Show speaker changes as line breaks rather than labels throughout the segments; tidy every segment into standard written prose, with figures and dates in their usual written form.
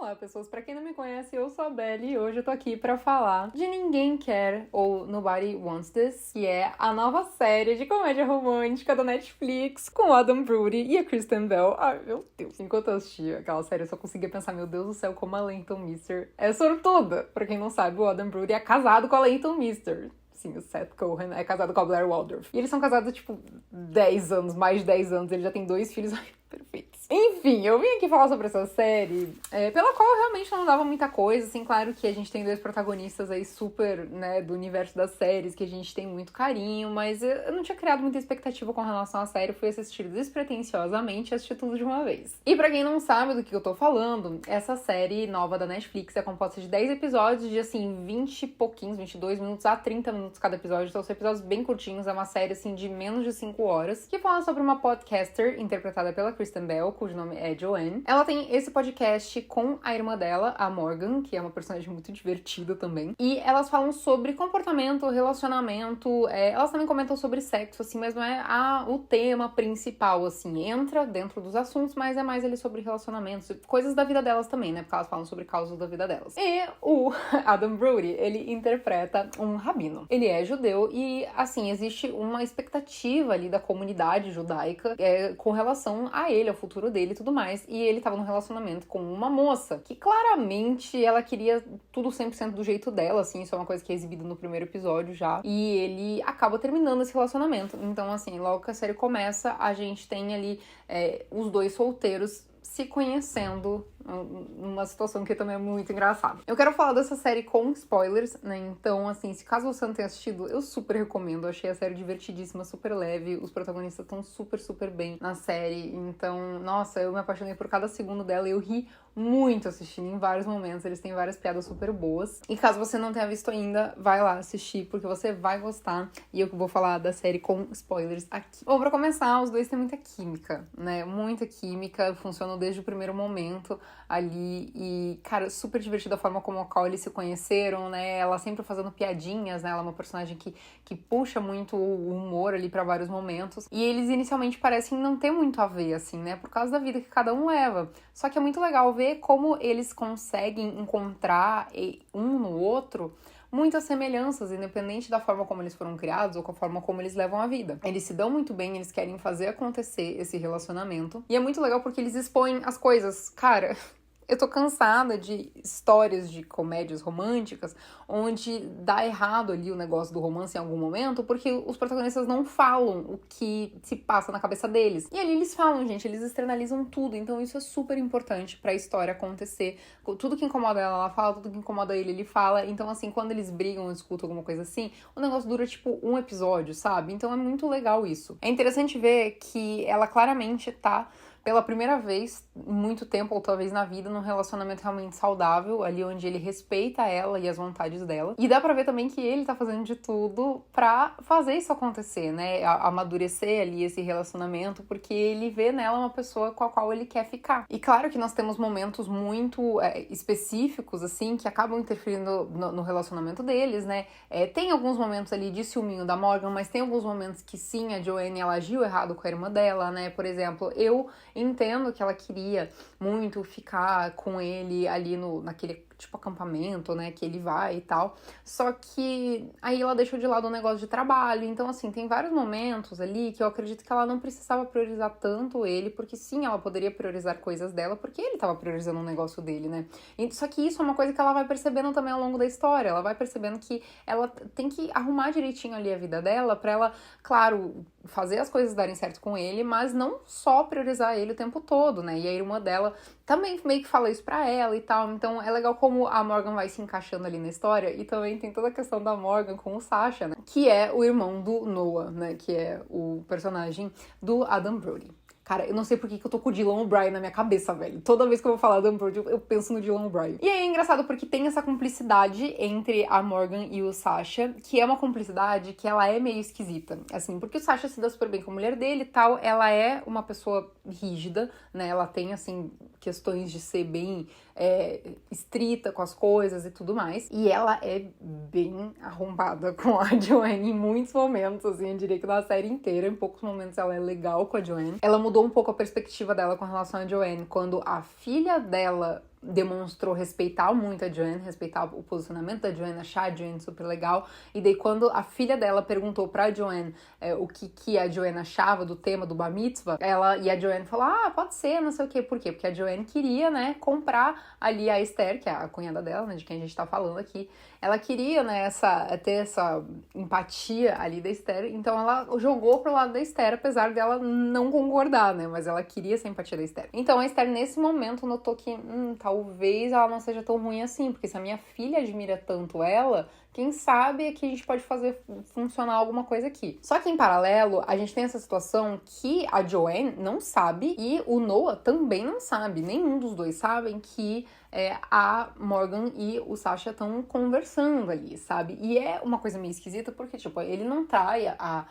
Olá, pessoas. Pra quem não me conhece, eu sou a Belly e hoje eu tô aqui pra falar de Ninguém Quer ou Nobody Wants This, que é a nova série de comédia romântica da Netflix com o Adam Brody e a Kristen Bell. Ai, meu Deus. Enquanto eu assistia aquela série, eu só conseguia pensar, meu Deus do céu, como a Leighton Meester é sortuda. Pra quem não sabe, o Adam Brody é casado com a Leighton Meester. Sim, o Seth Cohen é casado com a Blair Waldorf. E eles são casados, tipo, 10 anos, mais de 10 anos. Ele já tem 2 filhos. Ai, perfeitos. Enfim, eu vim aqui falar sobre essa série, pela qual realmente não dava muita coisa, assim, claro que a gente tem 2 protagonistas aí super, né, do universo das séries, que a gente tem muito carinho, mas eu não tinha criado muita expectativa com relação à série, eu fui assistir despretensiosamente e assisti tudo de uma vez. E pra quem não sabe do que eu tô falando, essa série nova da Netflix é composta de 10 episódios de, assim, 20 e pouquinhos, 22 minutos a 30 minutos cada episódio, então são episódios bem curtinhos, é uma série, assim, de menos de 5 horas, que fala sobre uma podcaster interpretada pela Kristen Bell, cujo nome é Joanne. Ela tem esse podcast com a irmã dela, a Morgan, que é uma personagem muito divertida também. E elas falam sobre comportamento, relacionamento, elas também comentam sobre sexo, assim, mas não é o tema principal, assim. Entra dentro dos assuntos, mas é mais ali sobre relacionamentos, coisas da vida delas também, né? Porque elas falam sobre causas da vida delas. E o Adam Brody, ele interpreta um rabino. Ele é judeu e, assim, existe uma expectativa ali da comunidade judaica com relação a ele, ao futuro dele e tudo mais. E ele tava num relacionamento com uma moça que claramente ela queria tudo 100% do jeito dela, assim, isso é uma coisa que é exibida no primeiro episódio já. E ele acaba terminando esse relacionamento. Então, assim, logo que a série começa, a gente tem ali os 2 solteiros se conhecendo, numa situação que também é muito engraçada. Eu quero falar dessa série com spoilers, né? Então, assim, se caso você não tenha assistido, eu super recomendo. Eu achei a série divertidíssima, super leve. Os protagonistas estão super, super bem na série. Então, nossa, eu me apaixonei por cada segundo dela e eu ri muito assistindo em vários momentos. Eles têm várias piadas super boas. E caso você não tenha visto ainda, vai lá assistir, porque você vai gostar. E eu vou falar da série com spoilers aqui. Bom, pra começar, os 2 têm muita química, né? Muita química, funcionam desde o primeiro momento ali. E, cara, super divertida a forma como a qual eles se conheceram, né? Ela sempre fazendo piadinhas, né? Ela é uma personagem que puxa muito o humor ali pra vários momentos. E eles inicialmente parecem não ter muito a ver, assim, né? Por causa da vida que cada um leva. Só que é muito legal ver como eles conseguem encontrar um no outro muitas semelhanças, independente da forma como eles foram criados ou com a forma como eles levam a vida. Eles se dão muito bem, eles querem fazer acontecer esse relacionamento. E é muito legal porque eles expõem as coisas. Cara, eu tô cansada de histórias de comédias românticas onde dá errado ali o negócio do romance em algum momento porque os protagonistas não falam o que se passa na cabeça deles. E ali eles falam, gente, eles externalizam tudo. Então isso é super importante pra história acontecer. Tudo que incomoda ela fala, tudo que incomoda ele fala. Então, assim, quando eles brigam ou escutam alguma coisa assim, o negócio dura, tipo, um episódio, sabe? Então é muito legal isso. É interessante ver que ela claramente tá pela primeira vez em muito tempo, ou talvez na vida, num relacionamento realmente saudável, ali onde ele respeita ela e as vontades dela. E dá pra ver também que ele tá fazendo de tudo pra fazer isso acontecer, né? Amadurecer ali esse relacionamento, porque ele vê nela uma pessoa com a qual ele quer ficar. E claro que nós temos momentos muito específicos, assim, que acabam interferindo no relacionamento deles, né? Tem alguns momentos ali de ciúminho da Morgan, mas tem alguns momentos que sim, a Joanne, ela agiu errado com a irmã dela, né? Por exemplo, eu entendo que ela queria muito ficar com ele ali naquele tipo acampamento, né, que ele vai e tal, só que aí ela deixou de lado o negócio de trabalho, então assim, tem vários momentos ali que eu acredito que ela não precisava priorizar tanto ele, porque sim, ela poderia priorizar coisas dela, porque ele tava priorizando um negócio dele, né, só que isso é uma coisa que ela vai percebendo também ao longo da história, ela vai percebendo que ela tem que arrumar direitinho ali a vida dela pra ela, claro, fazer as coisas darem certo com ele, mas não só priorizar ele o tempo todo, né, e a irmã dela também meio que fala isso pra ela e tal, então é legal como a Morgan vai se encaixando ali na história, e também tem toda a questão da Morgan com o Sasha, né, que é o irmão do Noah, né, que é o personagem do Adam Brody. Cara, eu não sei por que eu tô com o Dylan O'Brien na minha cabeça, velho. Toda vez que eu vou falar do Brody, eu penso no Dylan O'Brien. E aí é engraçado porque tem essa cumplicidade entre a Morgan e o Sasha, que é uma cumplicidade que ela é meio esquisita. Assim, porque o Sasha se dá super bem com a mulher dele e tal, ela é uma pessoa rígida, né? Ela tem, assim, questões de ser bem estrita com as coisas e tudo mais. E ela é bem arrombada com a Joanne em muitos momentos, assim, eu diria que na série inteira. Em poucos momentos ela é legal com a Joanne. Ela mudou um pouco a perspectiva dela com relação a Joanne quando a filha dela demonstrou respeitar muito a Joanne, respeitar o posicionamento da Joanne, achar a Joanne super legal. E daí quando a filha dela perguntou pra Joanne o que a Joanne achava do tema do Bar Mitzvah, e a Joanne falou, pode ser, não sei o quê. Por quê? Porque a Joanne queria, né, comprar ali a Esther, que é a cunhada dela, né, de quem a gente tá falando aqui. Ela queria, né, ter essa empatia ali da Esther, então ela jogou pro lado da Esther, apesar dela não concordar, né, mas ela queria essa empatia da Esther. Então a Esther, nesse momento, notou que talvez ela não seja tão ruim assim, porque se a minha filha admira tanto ela, quem sabe é que a gente pode fazer funcionar alguma coisa aqui. Só que em paralelo, a gente tem essa situação que a Joanne não sabe e o Noah também não sabe. Nenhum dos dois sabem que a Morgan e o Sasha estão conversando ali, sabe? E é uma coisa meio esquisita porque, tipo, ele não trai a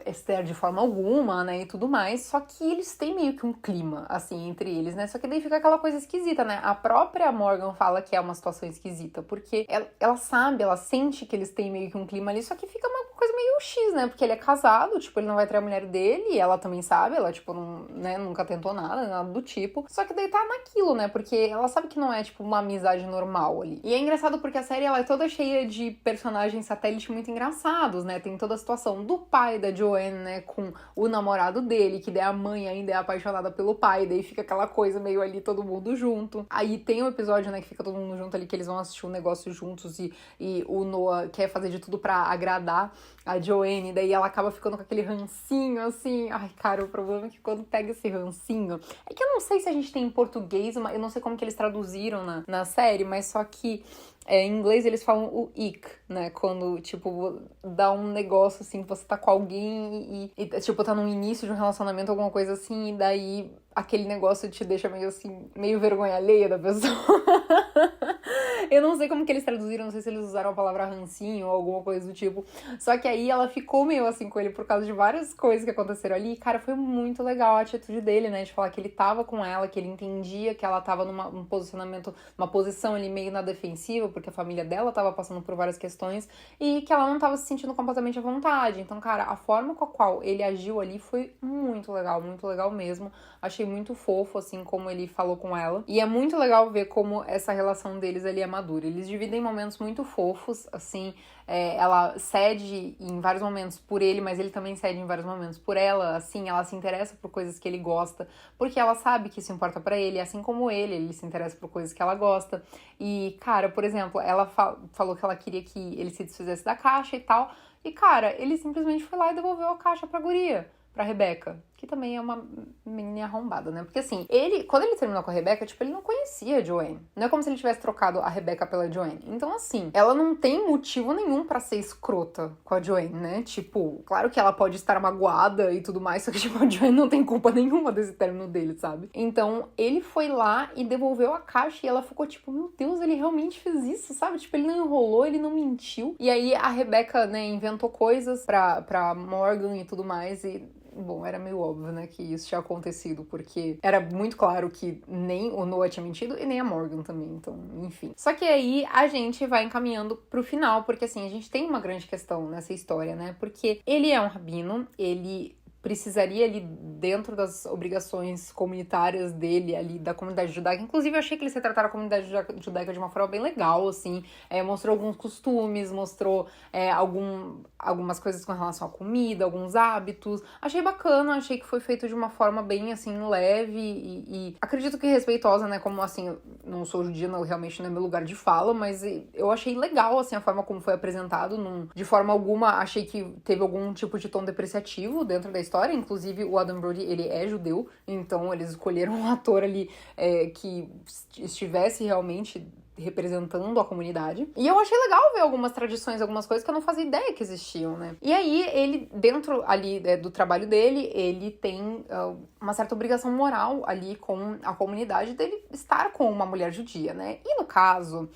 Esther de forma alguma, né, e tudo mais, só que eles têm meio que um clima, assim, entre eles, né, só que daí fica aquela coisa esquisita, né, a própria Morgan fala que é uma situação esquisita, porque ela sabe, ela sente que eles têm meio que um clima ali, só que fica uma coisa meio X, né, porque ele é casado, tipo, ele não vai trair a mulher dele, e ela também sabe, ela, tipo, não, né, nunca tentou nada do tipo, só que daí tá naquilo, né, porque ela sabe que não é, tipo, uma amizade normal ali. E é engraçado porque a série, ela é toda cheia de personagens satélite muito engraçados, né, tem toda a situação do pai da Joanne, né, com o namorado dele, que daí a mãe ainda é apaixonada pelo pai, daí fica aquela coisa meio ali, todo mundo junto. Aí tem um episódio, né, que fica todo mundo junto ali, que eles vão assistir um negócio juntos e o Noah quer fazer de tudo pra agradar a Joanne, daí ela acaba ficando com aquele rancinho, assim. Ai, cara, o problema é que quando pega esse rancinho, é que eu não sei se a gente tem em português, eu não sei como que eles traduziram na série, mas só que em inglês eles falam o ick, né? Quando, tipo, dá um negócio assim, que você tá com alguém e tipo, tá no início de um relacionamento, alguma coisa assim, e daí aquele negócio te deixa meio assim, meio vergonha alheia da pessoa. Eu não sei como que eles traduziram, não sei se eles usaram a palavra rancinho ou alguma coisa do tipo. Só que aí ela ficou meio assim com ele por causa de várias coisas que aconteceram ali. E, cara, foi muito legal a atitude dele, né? De falar que ele tava com ela, que ele entendia que ela tava num posicionamento, uma posição ali meio na defensiva, porque a família dela tava passando por várias questões e que ela não tava se sentindo completamente à vontade. Então, cara, a forma com a qual ele agiu ali foi muito legal mesmo. Achei muito fofo, assim, como ele falou com ela. E é muito legal ver como essa relação deles ali é madura. Eles dividem momentos muito fofos, assim, ela cede em vários momentos por ele, mas ele também cede em vários momentos por ela, assim, ela se interessa por coisas que ele gosta, porque ela sabe que isso importa pra ele, assim como ele se interessa por coisas que ela gosta. E, cara, por exemplo, ela falou que ela queria que ele se desfizesse da caixa e tal, e, cara, ele simplesmente foi lá e devolveu a caixa pra guria, pra Rebecca, que também é uma menina arrombada, né? Porque assim, quando ele terminou com a Rebecca, tipo, ele não conhecia a Joanne. Não é como se ele tivesse trocado a Rebecca pela Joanne. Então, assim, ela não tem motivo nenhum pra ser escrota com a Joanne, né? Tipo, claro que ela pode estar magoada e tudo mais, só que, tipo, a Joanne não tem culpa nenhuma desse término dele, sabe? Então, ele foi lá e devolveu a caixa e ela ficou tipo, meu Deus, ele realmente fez isso, sabe? Tipo, ele não enrolou, ele não mentiu. E aí, a Rebecca, né, inventou coisas pra Morgan e tudo mais e... Bom, era meio óbvio, né, que isso tinha acontecido, porque era muito claro que nem o Noah tinha mentido e nem a Morgan também, então, enfim. Só que aí a gente vai encaminhando pro final, porque assim, a gente tem uma grande questão nessa história, né, porque ele é um rabino, ele precisaria ali dentro das obrigações comunitárias dele ali, da comunidade judaica. Inclusive, eu achei que ele se tratara a comunidade judaica de uma forma bem legal, assim. Mostrou alguns costumes, mostrou algumas coisas com relação à comida, alguns hábitos. Achei bacana, achei que foi feito de uma forma bem, assim, leve e acredito que respeitosa, né? Como, assim, eu não sou judia, não, realmente não é meu lugar de fala, mas eu achei legal, assim, a forma como foi apresentado. De forma alguma, achei que teve algum tipo de tom depreciativo dentro da história. Inclusive, o Adam Brody, ele é judeu, então eles escolheram um ator ali que estivesse realmente representando a comunidade. E eu achei legal ver algumas tradições, algumas coisas que eu não fazia ideia que existiam, né? E aí, ele, dentro ali do trabalho dele, ele tem uma certa obrigação moral ali com a comunidade dele estar com uma mulher judia, né? E no caso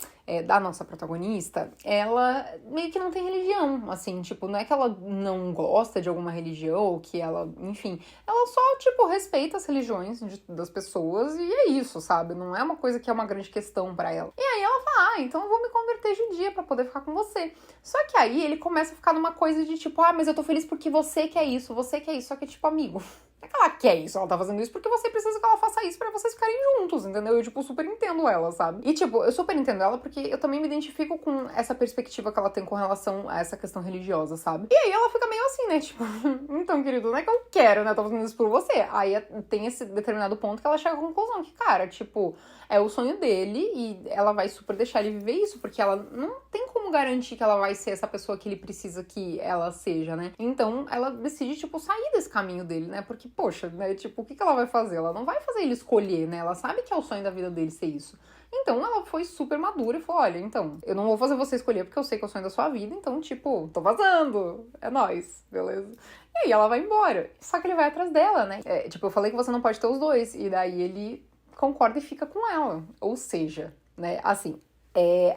da nossa protagonista, ela meio que não tem religião, assim, tipo, não é que ela não gosta de alguma religião, ou que ela, enfim, ela só, tipo, respeita as religiões das pessoas e é isso, sabe? Não é uma coisa que é uma grande questão pra ela. E aí ela fala, então eu vou me converter judia pra poder ficar com você. Só que aí ele começa a ficar numa coisa de tipo, mas eu tô feliz porque você quer isso, só que tipo, amigo... é que ela quer isso, ela tá fazendo isso porque você precisa que ela faça isso pra vocês ficarem juntos, entendeu? Eu, tipo, super entendo ela, sabe? E, tipo, eu super entendo ela porque eu também me identifico com essa perspectiva que ela tem com relação a essa questão religiosa, sabe? E aí ela fica meio assim, né? Tipo, então, querido, não é que eu quero, né? Eu tô fazendo isso por você. Aí tem esse determinado ponto que ela chega à conclusão que, cara, tipo, é o sonho dele e ela vai super deixar ele viver isso, porque ela não tem como garantir que ela vai ser essa pessoa que ele precisa que ela seja, né? Então, ela decide, tipo, sair desse caminho dele, né? Porque, poxa, né? Tipo, o que ela vai fazer? Ela não vai fazer ele escolher, né? Ela sabe que é o sonho da vida dele ser isso. Então, ela foi super madura e falou, olha, então, eu não vou fazer você escolher porque eu sei que é o sonho da sua vida, então, tipo, tô vazando. É nóis, beleza? E aí ela vai embora. Só que ele vai atrás dela, né? Tipo, eu falei que você não pode ter os dois. E daí ele concorda e fica com ela. Ou seja, né, assim,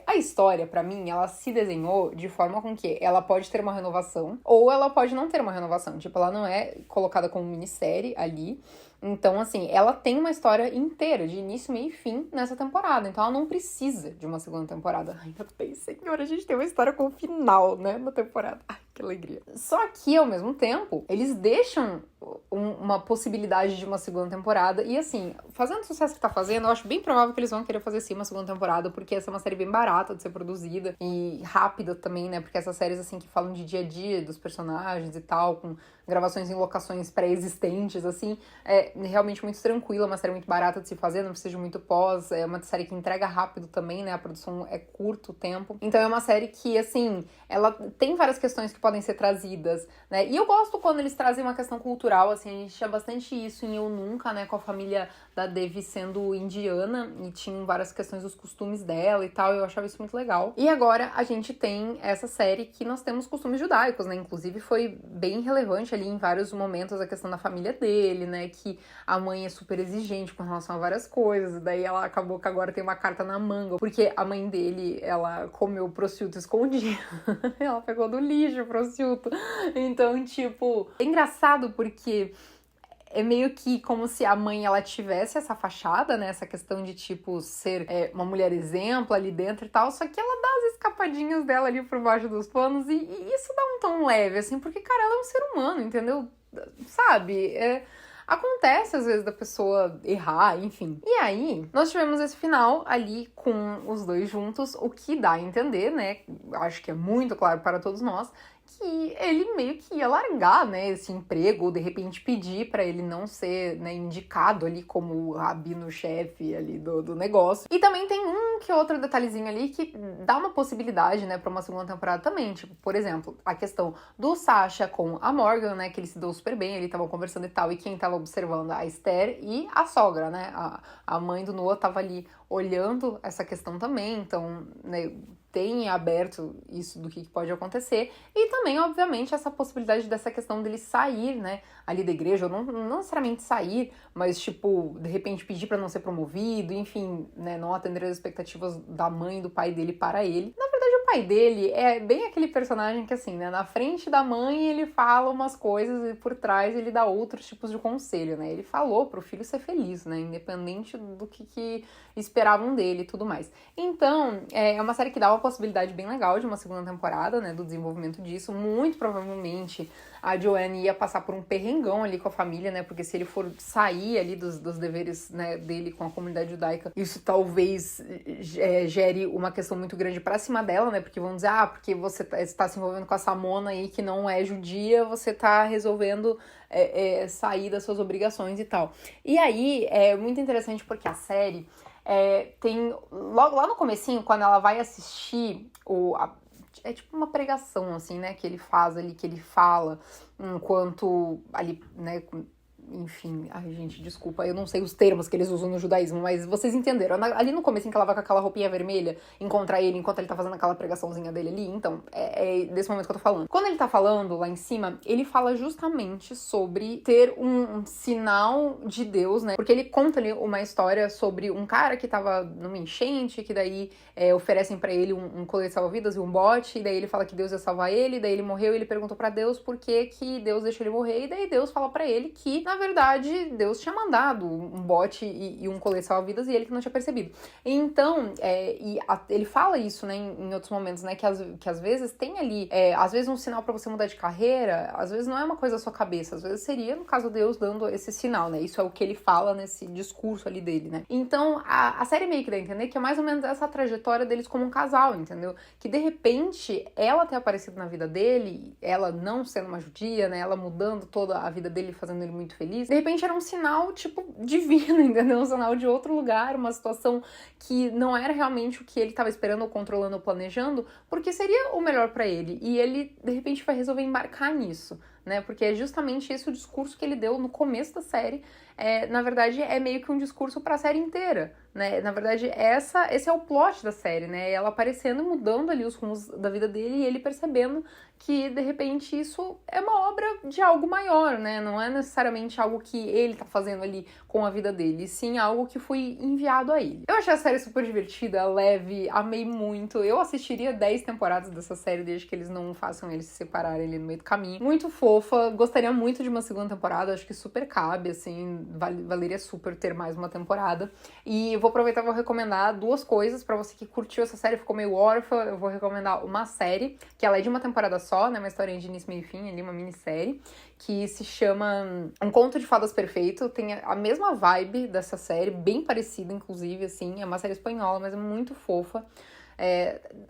a história, pra mim, ela se desenhou de forma com que ela pode ter uma renovação ou ela pode não ter uma renovação. Tipo, ela não é colocada como minissérie ali. Então, assim, ela tem uma história inteira, de início, meio e fim, nessa temporada. Então, ela não precisa de uma segunda temporada. Ainda bem, senhor, a gente tem uma história com o final, né, na temporada. Ai, que alegria. Só que, ao mesmo tempo, eles deixam uma possibilidade de uma segunda temporada. E, assim, fazendo o sucesso que tá fazendo, eu acho bem provável que eles vão querer fazer, sim, uma segunda temporada, porque essa é uma série bem barata de ser produzida e rápida também, né? Porque essas séries, assim, que falam de dia a dia dos personagens e tal, com gravações em locações pré-existentes, assim, é realmente muito tranquila, uma série muito barata de se fazer, não precisa de muito pós, é uma série que entrega rápido também, né, a produção é curto o tempo, então é uma série que, assim, ela tem várias questões que podem ser trazidas, né, e eu gosto quando eles trazem uma questão cultural, assim, a gente tinha bastante isso em Eu Nunca, né, com a família da Devi sendo indiana, e tinham várias questões dos costumes dela e tal, eu achava isso muito legal. E agora a gente tem essa série que nós temos costumes judaicos, né, inclusive foi bem relevante ali em vários momentos a questão da família dele, né, que a mãe é super exigente com relação a várias coisas, daí ela acabou que agora tem uma carta na manga, porque a mãe dele, ela comeu prosciutto escondido, ela pegou do lixo o prosciutto, então, tipo, é engraçado porque é meio que como se a mãe, ela tivesse essa fachada, né, essa questão de, tipo, ser uma mulher exemplo ali dentro e tal, só que ela dá as escapadinhas dela ali por baixo dos panos e isso dá um tom leve, assim, porque, cara, ela é um ser humano, entendeu? Sabe? Acontece, às vezes, da pessoa errar, enfim. E aí, nós tivemos esse final ali com os dois juntos, o que dá a entender, né, acho que é muito claro para todos nós, que ele meio que ia largar, né, esse emprego, ou de repente pedir pra ele não ser, né, indicado ali como o rabino-chefe ali do negócio. E também tem um que outro detalhezinho ali que dá uma possibilidade, né, pra uma segunda temporada também. Tipo, por exemplo, a questão do Sasha com a Morgan, né, que eles se deu super bem, eles estavam conversando e tal, e quem tava observando a Esther e a sogra, né, a mãe do Noah tava ali olhando essa questão também, então, né, tem aberto isso do que pode acontecer, e também, obviamente, essa possibilidade dessa questão dele sair, né, ali da igreja, ou não necessariamente sair, mas, tipo, de repente pedir pra não ser promovido, enfim, né, não atender as expectativas da mãe e do pai dele para ele. Na verdade, o pai dele é bem aquele personagem que, assim, né, na frente da mãe ele fala umas coisas e por trás ele dá outros tipos de conselho, né, ele falou pro filho ser feliz, né, independente do que esperavam dele e tudo mais. Então, é uma série que dá uma possibilidade bem legal de uma segunda temporada, né, do desenvolvimento disso. Muito provavelmente a Joanne ia passar por um perrengão ali com a família, né, porque se ele for sair ali dos deveres, né, dele com a comunidade judaica, isso talvez gere uma questão muito grande pra cima dela, né, porque vão dizer, porque você está se envolvendo com essa mona aí que não é judia, você tá resolvendo sair das suas obrigações e tal. E aí, é muito interessante porque a série tem, logo lá no comecinho, quando ela vai assistir é tipo uma pregação, assim, né, que ele faz ali, que ele fala, enquanto ali, né, enfim, ai gente, desculpa, eu não sei os termos que eles usam no judaísmo, mas vocês entenderam. Ali no comecinho que ela vai com aquela roupinha vermelha encontrar ele enquanto ele tá fazendo aquela pregaçãozinha dele ali, então, é desse momento que eu tô falando. Quando ele tá falando lá em cima, ele fala justamente sobre ter um sinal de Deus, né, porque ele conta ali uma história sobre um cara que tava numa enchente, que daí oferecem pra ele um colete salva-vidas e um bote, e daí ele fala que Deus ia salvar ele, daí ele morreu e ele perguntou pra Deus por que Deus deixou ele morrer, e daí Deus fala pra ele que, na na verdade, Deus tinha mandado um bote e um colete salva-vidas e ele que não tinha percebido. Então, ele fala isso, né, em outros momentos, né, que às vezes tem ali, às vezes um sinal pra você mudar de carreira, às vezes não é uma coisa da sua cabeça, às vezes seria, no caso, Deus dando esse sinal, né, isso é o que ele fala nesse discurso ali dele, né. Então, a série meio que dá a entender que é mais ou menos essa trajetória deles como um casal, entendeu? Que, de repente, ela ter aparecido na vida dele, ela não sendo uma judia, né, ela mudando toda a vida dele, fazendo ele muito feliz, de repente era um sinal, tipo, divino, entendeu? Um sinal de outro lugar, uma situação que não era realmente o que ele estava esperando ou controlando ou planejando, porque seria o melhor pra ele. E ele, de repente, vai resolver embarcar nisso, né? Porque é justamente esse o discurso que ele deu no começo da série. Na verdade, é meio que um discurso pra série inteira, né? Na verdade, esse é o plot da série, né? Ela aparecendo e mudando ali os rumos da vida dele e ele percebendo que, de repente, isso é uma obra de algo maior, né? Não é necessariamente algo que ele tá fazendo ali com a vida dele, e sim algo que foi enviado a ele. Eu achei a série super divertida, leve, amei muito. Eu assistiria 10 temporadas dessa série, desde que eles não façam eles se separarem ali no meio do caminho. Muito fofa, gostaria muito de uma segunda temporada, acho que super cabe, assim, valeria super ter mais uma temporada. E eu vou aproveitar e vou recomendar duas coisas pra você que curtiu essa série, ficou meio órfã. Eu vou recomendar uma série, que ela é de uma temporada só, né, uma historinha de início, meio e fim, ali, uma minissérie, que se chama Um Conto de Fadas Perfeito. Tem a mesma vibe dessa série, bem parecida, inclusive, assim, é uma série espanhola, mas é muito fofa.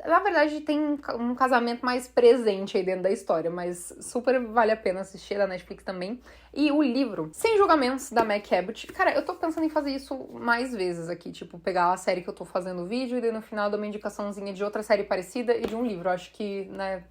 Na verdade, tem um casamento mais presente aí dentro da história, mas super vale a pena assistir, é da Netflix também. E o livro, Sem Julgamentos, da Meg Cabot. Cara, eu tô pensando em fazer isso mais vezes aqui, tipo, pegar a série que eu tô fazendo o vídeo e daí no final dar uma indicaçãozinha de outra série parecida e de um livro. Eu acho que, né,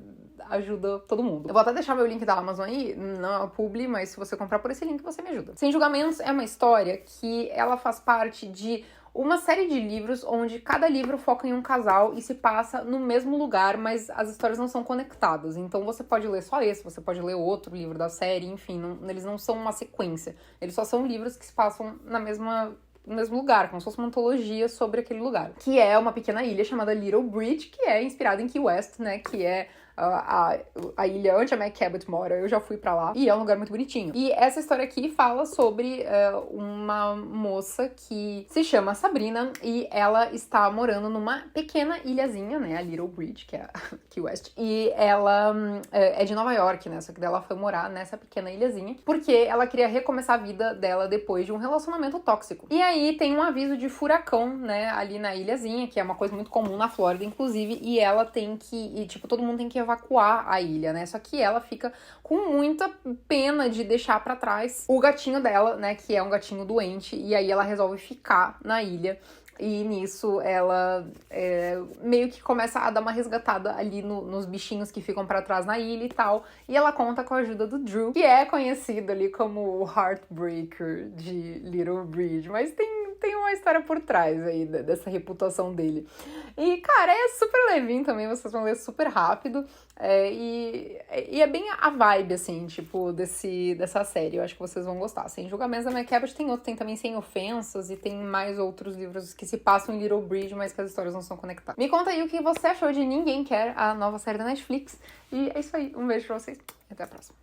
ajuda todo mundo. Eu vou até deixar meu link da Amazon aí, não é uma publi, mas se você comprar por esse link, você me ajuda. Sem Julgamentos é uma história que ela faz parte de uma série de livros onde cada livro foca em um casal e se passa no mesmo lugar, mas as histórias não são conectadas. Então você pode ler só esse, você pode ler outro livro da série, enfim, eles não são uma sequência. Eles só são livros que se passam no mesmo lugar, como se fosse uma antologia sobre aquele lugar. Que é uma pequena ilha chamada Little Bridge, que é inspirada em Key West, né, que é a ilha onde a Meg Cabot mora. Eu já fui pra lá e é um lugar muito bonitinho. E essa história aqui fala sobre uma moça que se chama Sabrina e ela está morando numa pequena ilhazinha, né, a Little Bridge, que é a Key West, e ela é de Nova York, né, só que ela foi morar nessa pequena ilhazinha porque ela queria recomeçar a vida dela depois de um relacionamento tóxico. E aí tem um aviso de furacão, né, ali na ilhazinha, que é uma coisa muito comum na Flórida, inclusive, e ela tem que, todo mundo tem que evacuar a ilha, né? Só que ela fica com muita pena de deixar pra trás o gatinho dela, né? Que é um gatinho doente, e aí ela resolve ficar na ilha. E nisso ela meio que começa a dar uma resgatada ali nos bichinhos que ficam pra trás na ilha e tal. E ela conta com a ajuda do Drew, que é conhecido ali como o Heartbreaker de Little Bridge. Mas tem uma história por trás aí dessa reputação dele. E, cara, é super levinho também, vocês vão ler super rápido. E é bem a vibe, assim, tipo, dessa série. Eu acho que vocês vão gostar. Sem Julgamentos da Meg Cabot tem outro, tem também Sem Ofensas e tem mais outros livros que se passam em Little Bridge, mas que as histórias não são conectadas. Me conta aí o que você achou de Ninguém Quer, a nova série da Netflix. E é isso aí. Um beijo pra vocês e até a próxima.